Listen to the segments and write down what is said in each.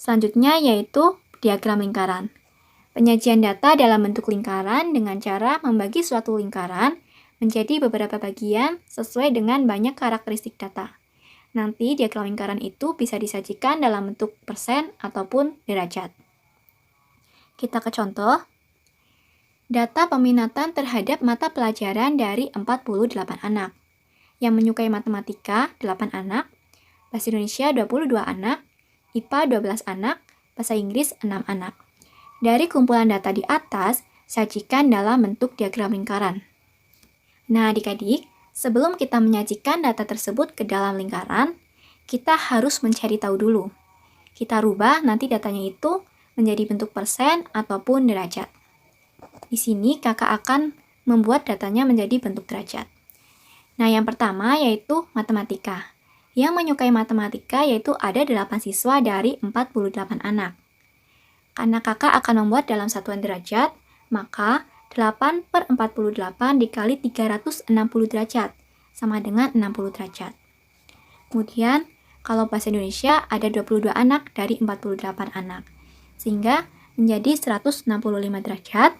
Selanjutnya yaitu diagram lingkaran. Penyajian data dalam bentuk lingkaran dengan cara membagi suatu lingkaran menjadi beberapa bagian sesuai dengan banyak karakteristik data. Nanti diagram lingkaran itu bisa disajikan dalam bentuk persen ataupun derajat. Kita ke contoh. Data peminatan terhadap mata pelajaran dari 48 anak. Yang menyukai matematika 8 anak, bahasa Indonesia 22 anak, IPA 12 anak, bahasa Inggris 6 anak. Dari kumpulan data di atas, sajikan dalam bentuk diagram lingkaran. Nah, adik-adik, sebelum kita menyajikan data tersebut ke dalam lingkaran, kita harus mencari tahu dulu. Kita rubah nanti datanya itu menjadi bentuk persen ataupun derajat. Di sini kakak akan membuat datanya menjadi bentuk derajat. Nah, yang pertama yaitu matematika. Yang menyukai matematika yaitu ada 8 siswa dari 48 anak. Karena kakak akan membuat dalam satuan derajat, maka 8/48 dikali 360 derajat, sama dengan 60 derajat. Kemudian, kalau bahasa Indonesia ada 22 anak dari 48 anak, sehingga menjadi 165 derajat.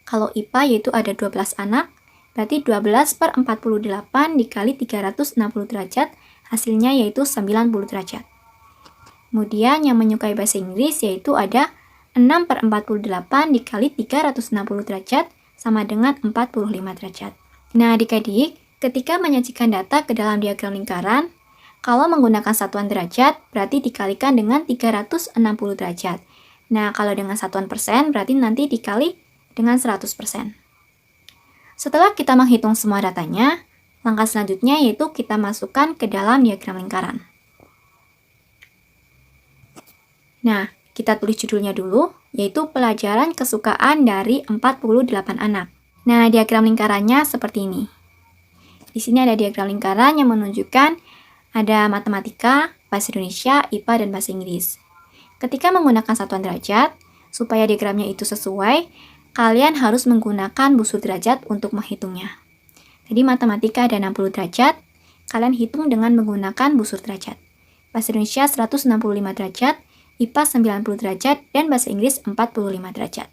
Kalau IPA yaitu ada 12 anak, berarti 12/48 dikali 360 derajat, hasilnya yaitu 90 derajat. Kemudian yang menyukai bahasa Inggris yaitu ada 6/48 dikali 360 derajat sama dengan 45 derajat. Nah, adik-adik, ketika menyajikan data ke dalam diagram lingkaran, kalau menggunakan satuan derajat, berarti dikalikan dengan 360 derajat. Nah, kalau dengan satuan persen, berarti nanti dikali dengan 100%. Setelah kita menghitung semua datanya, langkah selanjutnya yaitu kita masukkan ke dalam diagram lingkaran. Nah, kita tulis judulnya dulu, yaitu pelajaran kesukaan dari 48 anak. Nah, diagram lingkarannya seperti ini. Di sini ada diagram lingkaran yang menunjukkan ada matematika, bahasa Indonesia, IPA, dan bahasa Inggris. Ketika menggunakan satuan derajat, supaya diagramnya itu sesuai, kalian harus menggunakan busur derajat untuk menghitungnya. Jadi matematika ada 60 derajat, kalian hitung dengan menggunakan busur derajat. Bahasa Indonesia 165 derajat, IPA 90 derajat, dan bahasa Inggris 45 derajat.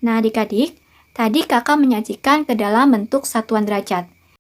Nah, adik-adik, tadi kakak menyajikan ke dalam bentuk satuan derajat.